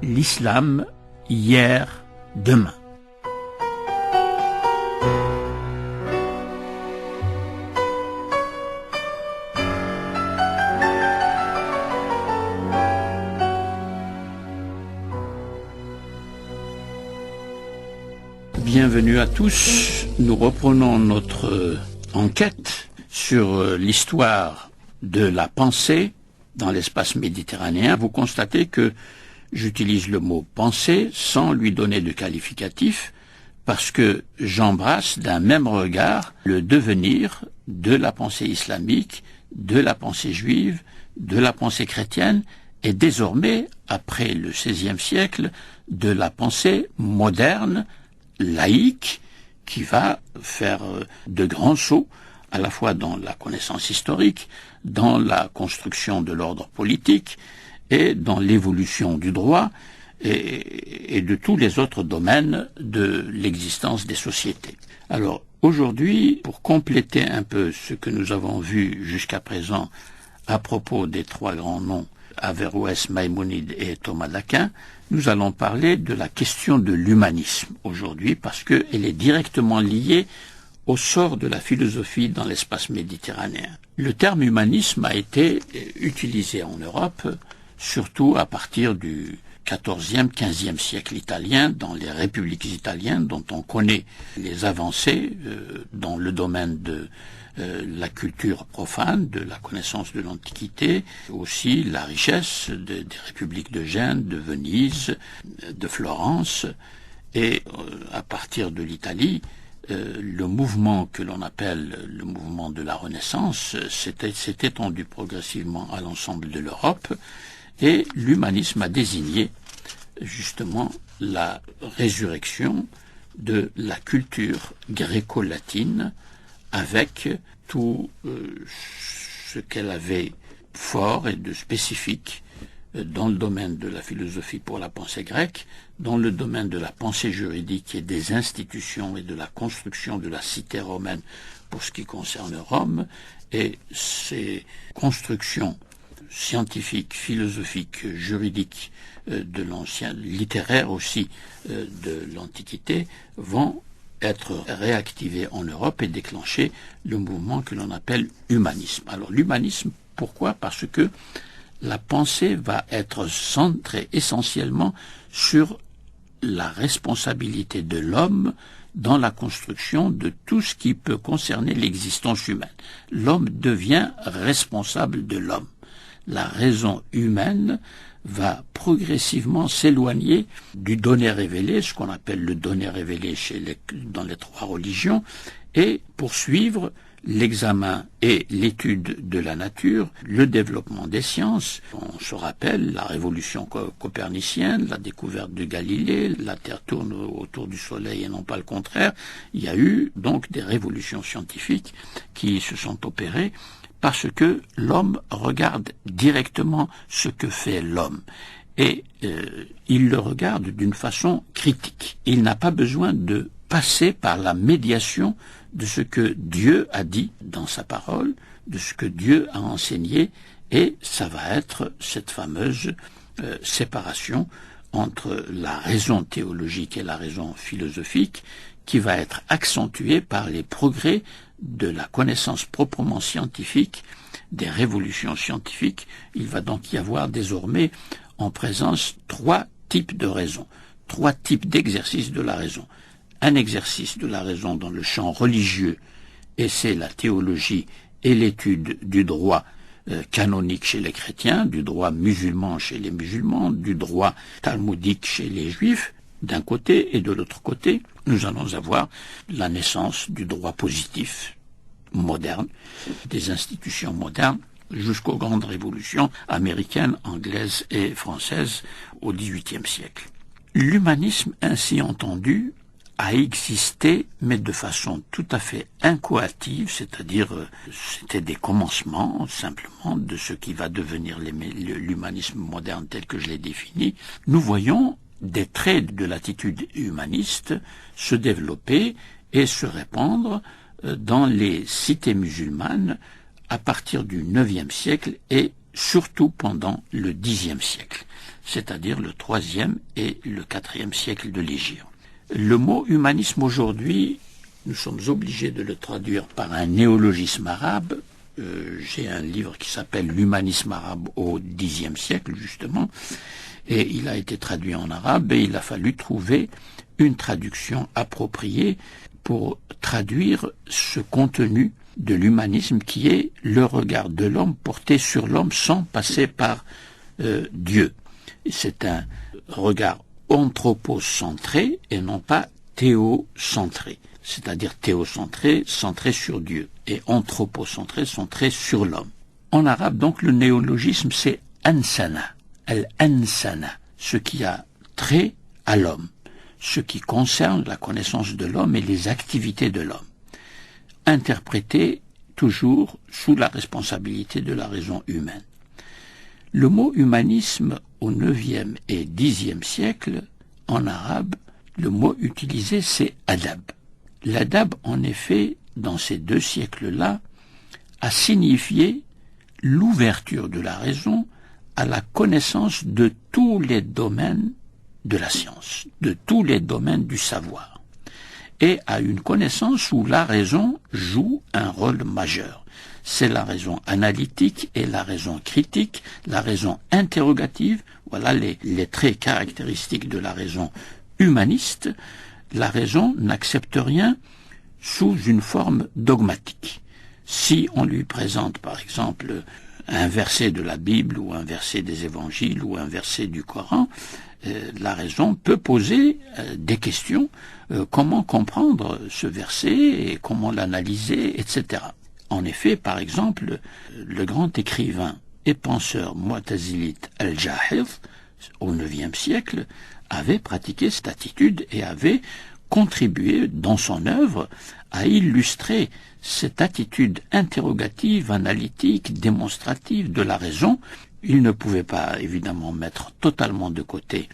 l'islam hier, demain. Bienvenue à tous. Nous reprenons notre enquête sur l'histoire de la pensée dans l'espace méditerranéen. Vous constatez que j'utilise le mot pensée sans lui donner de qualificatif parce que j'embrasse d'un même regard le devenir de la pensée islamique, de la pensée juive, de la pensée chrétienne et désormais, après le XVIe siècle, de la pensée moderne, laïque, qui va faire de grands sauts à la fois dans la connaissance historique, dans la construction de l'ordre politique et dans l'évolution du droit et de tous les autres domaines de l'existence des sociétés. Alors aujourd'hui, pour compléter un peu ce que nous avons vu jusqu'à présent à propos des trois grands noms, Averroès, Maïmonide et Thomas d'Aquin, nous allons parler de la question de l'humanisme aujourd'hui parce qu'elle est directement liée au sort de la philosophie dans l'espace méditerranéen. Le terme humanisme a été utilisé en Europe surtout à partir du XIVe, XVe siècle italien, dans les républiques italiennes dont on connaît les avancées dans le domaine de la culture profane, de la connaissance de l'Antiquité, aussi la richesse des républiques de Gênes, de Venise, de Florence, et à partir de l'Italie, le mouvement que l'on appelle le mouvement de la Renaissance s'est étendu progressivement à l'ensemble de l'Europe, et l'humanisme a désigné justement la résurrection de la culture gréco-latine avec tout ce qu'elle avait fort et de spécifique dans le domaine de la philosophie pour la pensée grecque, dans le domaine de la pensée juridique et des institutions et de la construction de la cité romaine pour ce qui concerne Rome, et ces constructions scientifiques, philosophiques, juridiques de l'ancien, littéraire aussi de l'Antiquité vont être réactivées en Europe et déclencher le mouvement que l'on appelle humanisme. Alors l'humanisme, pourquoi ? Parce que la pensée va être centrée essentiellement sur la responsabilité de l'homme dans la construction de tout ce qui peut concerner l'existence humaine. L'homme devient responsable de l'homme. La raison humaine va progressivement s'éloigner du donné révélé, ce qu'on appelle le donné révélé dans les trois religions, et poursuivre l'examen et l'étude de la nature, le développement des sciences. On se rappelle la révolution copernicienne, la découverte de Galilée, la Terre tourne autour du Soleil et non pas le contraire. Il y a eu donc des révolutions scientifiques qui se sont opérées parce que l'homme regarde directement ce que fait l'homme. Et il le regarde d'une façon critique. Il n'a pas besoin de passer par la médiation de ce que Dieu a dit dans sa parole, de ce que Dieu a enseigné, et ça va être cette fameuse séparation entre la raison théologique et la raison philosophique qui va être accentuée par les progrès de la connaissance proprement scientifique, des révolutions scientifiques. Il va donc y avoir désormais en présence trois types de raison, trois types d'exercices de la raison. Un exercice de la raison dans le champ religieux, et c'est la théologie et l'étude du droit canonique chez les chrétiens, du droit musulman chez les musulmans, du droit talmudique chez les juifs, d'un côté, et de l'autre côté, nous allons avoir la naissance du droit positif moderne, des institutions modernes, jusqu'aux grandes révolutions américaines, anglaises et françaises au XVIIIe siècle. L'humanisme ainsi entendu a existé, mais de façon tout à fait incoative, c'est-à-dire c'était des commencements simplement de ce qui va devenir l'humanisme moderne tel que je l'ai défini. Nous voyons des traits de l'attitude humaniste se développer et se répandre dans les cités musulmanes à partir du IXe siècle et surtout pendant le Xe siècle, c'est-à-dire le IIIe et le IVe siècle de l'Hégire. Le mot humanisme aujourd'hui, nous sommes obligés de le traduire par un néologisme arabe. J'ai un livre qui s'appelle L'humanisme arabe au Xe siècle, justement, et il a été traduit en arabe, et il a fallu trouver une traduction appropriée pour traduire ce contenu de l'humanisme qui est le regard de l'homme porté sur l'homme sans passer par Dieu. C'est un regard anthropocentré et non pas théocentré, c'est-à-dire théocentré, centré sur Dieu, et anthropocentré, centré sur l'homme. En arabe, donc, le néologisme, c'est ansana, al-ansana, ce qui a trait à l'homme, ce qui concerne la connaissance de l'homme et les activités de l'homme, interprété toujours sous la responsabilité de la raison humaine. Le mot humanisme au IXe et Xe siècle, en arabe, le mot utilisé c'est adab. L'adab, en effet, dans ces deux siècles-là, a signifié l'ouverture de la raison à la connaissance de tous les domaines de la science, de tous les domaines du savoir, et à une connaissance où la raison joue un rôle majeur. C'est la raison analytique et la raison critique, la raison interrogative, voilà les traits caractéristiques de la raison humaniste. La raison n'accepte rien sous une forme dogmatique. Si on lui présente par exemple un verset de la Bible ou un verset des évangiles ou un verset du Coran, la raison peut poser des questions, comment comprendre ce verset et comment l'analyser, etc. En effet, par exemple, le grand écrivain et penseur mu'tazilite al-Jahiz, au IXe siècle, avait pratiqué cette attitude et avait contribué dans son œuvre à illustrer cette attitude interrogative, analytique, démonstrative de la raison. Il ne pouvait pas évidemment mettre totalement de côté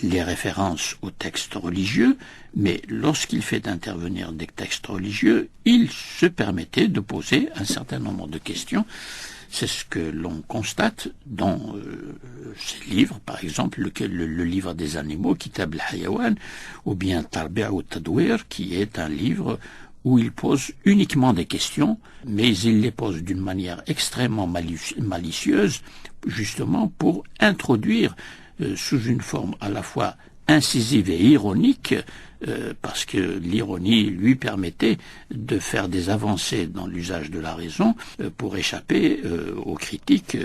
les références aux textes religieux, mais lorsqu'il fait intervenir des textes religieux, il se permettait de poser un certain nombre de questions. C'est ce que l'on constate dans ces livres, par exemple le livre des animaux, Kitab al-Hayawan, ou bien Tarbi' al-Tadwir, qui est un livre où il pose uniquement des questions, mais il les pose d'une manière extrêmement malicieuse, justement pour introduire sous une forme à la fois incisive et ironique, parce que l'ironie lui permettait de faire des avancées dans l'usage de la raison pour échapper aux critiques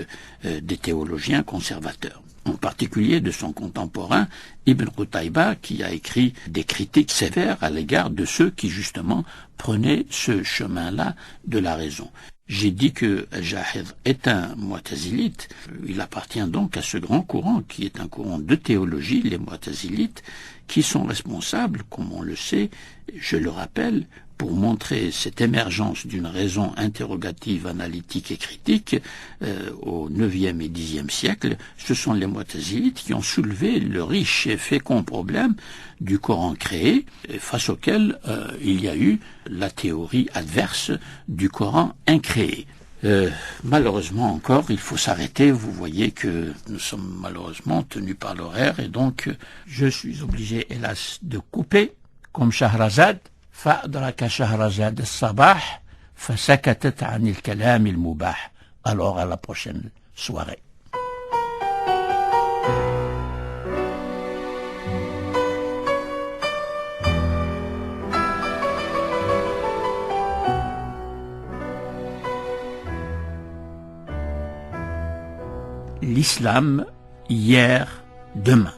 des théologiens conservateurs, en particulier de son contemporain Ibn Qutayba, qui a écrit des critiques sévères à l'égard de ceux qui justement prenaient ce chemin-là de la raison. J'ai dit que Jahiz est un mu'tazilite. Il appartient donc à ce grand courant qui est un courant de théologie, les mu'tazilites, qui sont responsables, comme on le sait, je le rappelle, pour montrer cette émergence d'une raison interrogative, analytique et critique au IXe et Xe siècle. Ce sont les mu'tazilites qui ont soulevé le riche et fécond problème du Coran créé, face auquel il y a eu la théorie adverse du Coran incréé. Malheureusement encore, il faut s'arrêter. Vous voyez que nous sommes malheureusement tenus par l'horaire et donc je suis obligé, hélas, de couper comme Shahrazad. فأدرك شهرزاد الصباح فسكتت عن الكلام المباح. Alors à la prochaine soirée. L'islam, hier, demain.